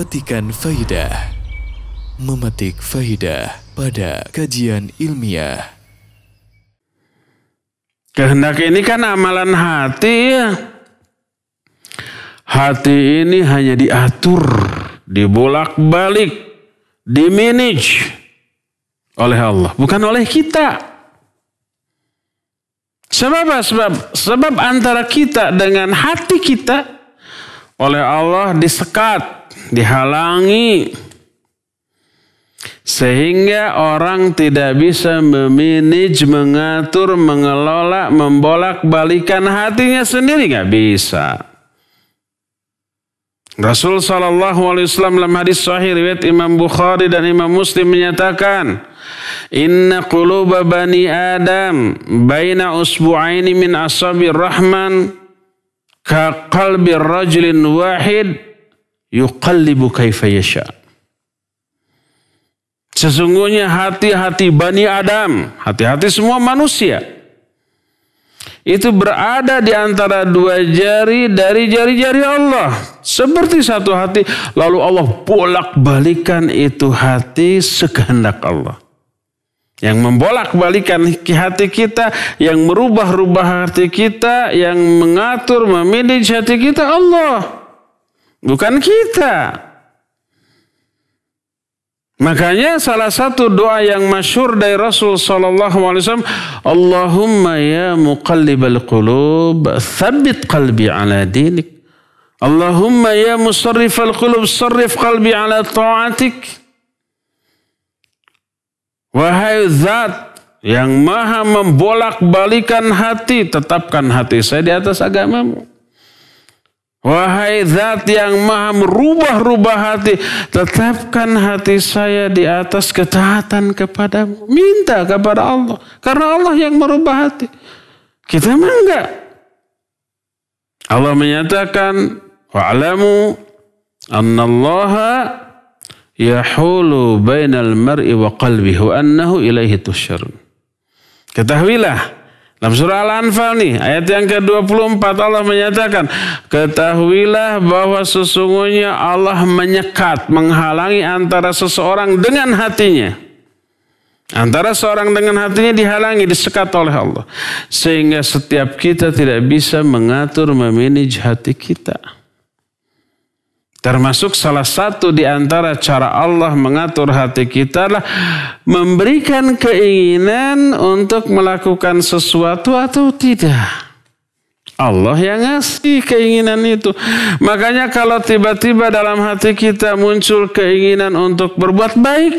petikan faidah. Memetik faidah pada kajian ilmiah. Kehendak ini kan amalan hati ya. Hati ini hanya diatur, dibolak-balik, dimanage oleh Allah, bukan oleh kita. Sebab antara kita dengan hati kita oleh Allah disekat, dihalangi, sehingga orang tidak bisa memanage, mengatur, mengelola, membolak-balikan hatinya sendiri, nggak bisa. Rasul SAW dalam hadis sahih riwayat Imam Bukhari dan Imam Muslim menyatakan, Inna quluba bani Adam baina usbu'aini min asabir rahman ka qalbi rajulin wahid yuqallibu kaifa yasha. Sesungguhnya hati-hati Bani Adam, hati-hati semua manusia, itu berada di antara dua jari dari jari-jari Allah. Seperti satu hati, lalu Allah bolak-balikan itu hati sekehendak Allah. Yang membolak-balikan hati kita, yang merubah-rubah hati kita, yang mengatur, memanage hati kita Allah. Bukan kita. Makanya salah satu doa yang masyhur dari Rasul SAW, Allahumma ya muqallibal qulub, thabbit qalbi ala dinik. Allahumma ya musarrifal qulub, sarrif qalbi ala ta'atik. Wahai zat yang maha membolak-balikan hati, tetapkan hati saya di atas agamamu. Wahai zat yang maha merubah-rubah hati, tetapkan hati saya di atas ketaatan kepadamu. Minta kepada Allah. Karena Allah yang merubah hati. Kita mah enggak. Allah menyatakan, wa'alamu annallaha yahulu bainal mar'i wa qalbihi wa annahu ilaihi tusyarun. Ketahuilah, dalam surah Al-Anfal nih, ayat yang ke-24 Allah menyatakan, ketahuilah bahwa sesungguhnya Allah menyekat, menghalangi antara seseorang dengan hatinya. Antara seorang dengan hatinya dihalangi, disekat oleh Allah. Sehingga setiap kita tidak bisa mengatur, memanage hati kita. Termasuk salah satu di antara cara Allah mengatur hati kita adalah memberikan keinginan untuk melakukan sesuatu atau tidak. Allah yang ngasih keinginan itu. Makanya kalau tiba-tiba dalam hati kita muncul keinginan untuk berbuat baik,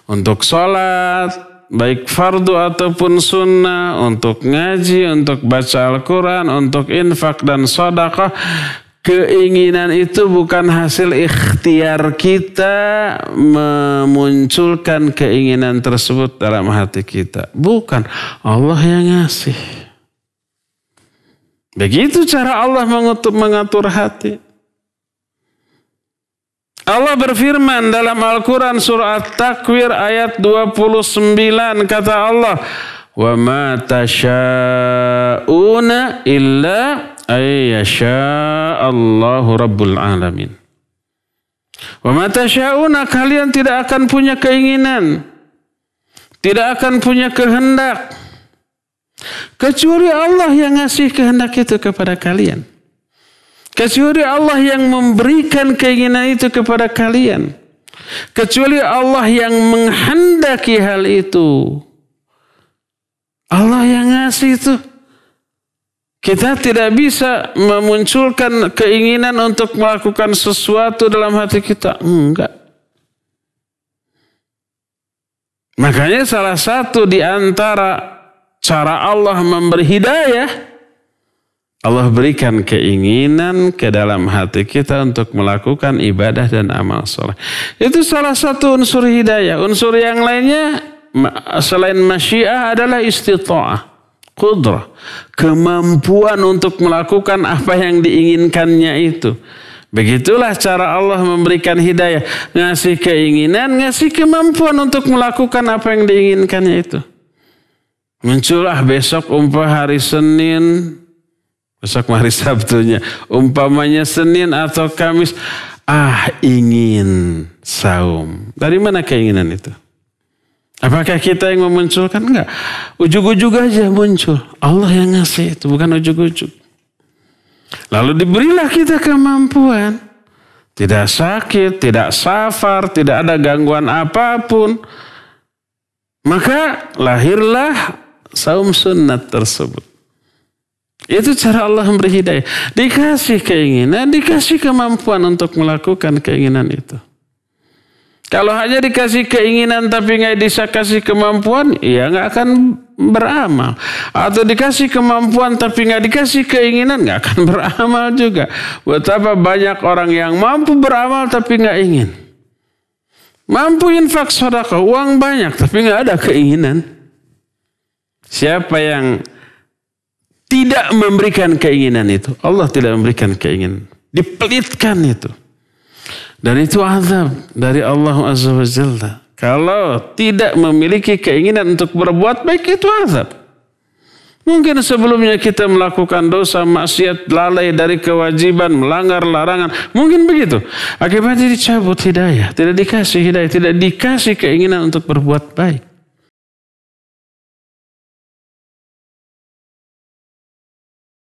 untuk sholat, baik fardu ataupun sunnah, untuk ngaji, untuk baca Al-Quran, untuk infak dan sedekah, keinginan itu bukan hasil ikhtiar kita memunculkan keinginan tersebut dalam hati kita. Bukan, Allah yang ngasih. Begitu cara Allah mengatur hati. Allah berfirman dalam Al-Quran surah At-Takwir ayat 29, kata Allah, wa ma tasha'una illa ayyasha Allahu Rabbul Alamin. Wa ma tasha'una, kalian tidak akan punya keinginan, tidak akan punya kehendak, kecuali Allah yang ngasih kehendak itu kepada kalian. Kecuali Allah yang memberikan keinginan itu kepada kalian. Kecuali Allah yang menghendaki hal itu. Allah yang ngasih itu. Kita tidak bisa memunculkan keinginan untuk melakukan sesuatu dalam hati kita. Enggak. Makanya salah satu di antara cara Allah memberi hidayah, Allah berikan keinginan ke dalam hati kita untuk melakukan ibadah dan amal soleh. Itu salah satu unsur hidayah. Unsur yang lainnya selain masyiah adalah istita'ah. Qudrah, kemampuan untuk melakukan apa yang diinginkannya itu. Begitulah cara Allah memberikan hidayah. Ngasih keinginan, ngasih kemampuan untuk melakukan apa yang diinginkannya itu. Muncullah besok hari Senin, besok hari Sabtunya, umpamanya Senin atau Kamis, ingin saum. Dari mana keinginan itu? Apakah kita yang memunculkan? Enggak. Ujug-ujug aja muncul. Allah yang ngasih itu, bukan ujug-ujug. Lalu diberilah kita kemampuan. Tidak sakit, tidak safar, tidak ada gangguan apapun. Maka lahirlah saum sunnat tersebut. Itu cara Allah memberi hidayah. Dikasih keinginan, dikasih kemampuan untuk melakukan keinginan itu. Kalau hanya dikasih keinginan tapi nggak bisa kasih kemampuan, ya nggak akan beramal. Atau dikasih kemampuan tapi nggak dikasih keinginan, nggak akan beramal juga. Betapa banyak orang yang mampu beramal tapi nggak ingin. Mampu infak sedekah, uang banyak tapi nggak ada keinginan. Siapa yang tidak memberikan keinginan itu, Allah tidak memberikan keinginan. Dipelitkan itu. Dan itu azab dari Allah Azza wa Jalla. Kalau tidak memiliki keinginan untuk berbuat baik, itu azab. Mungkin sebelumnya kita melakukan dosa, maksiat, lalai dari kewajiban, melanggar larangan. Mungkin begitu. Akibatnya dicabut hidayah. Tidak dikasih hidayah. Tidak dikasih keinginan untuk berbuat baik.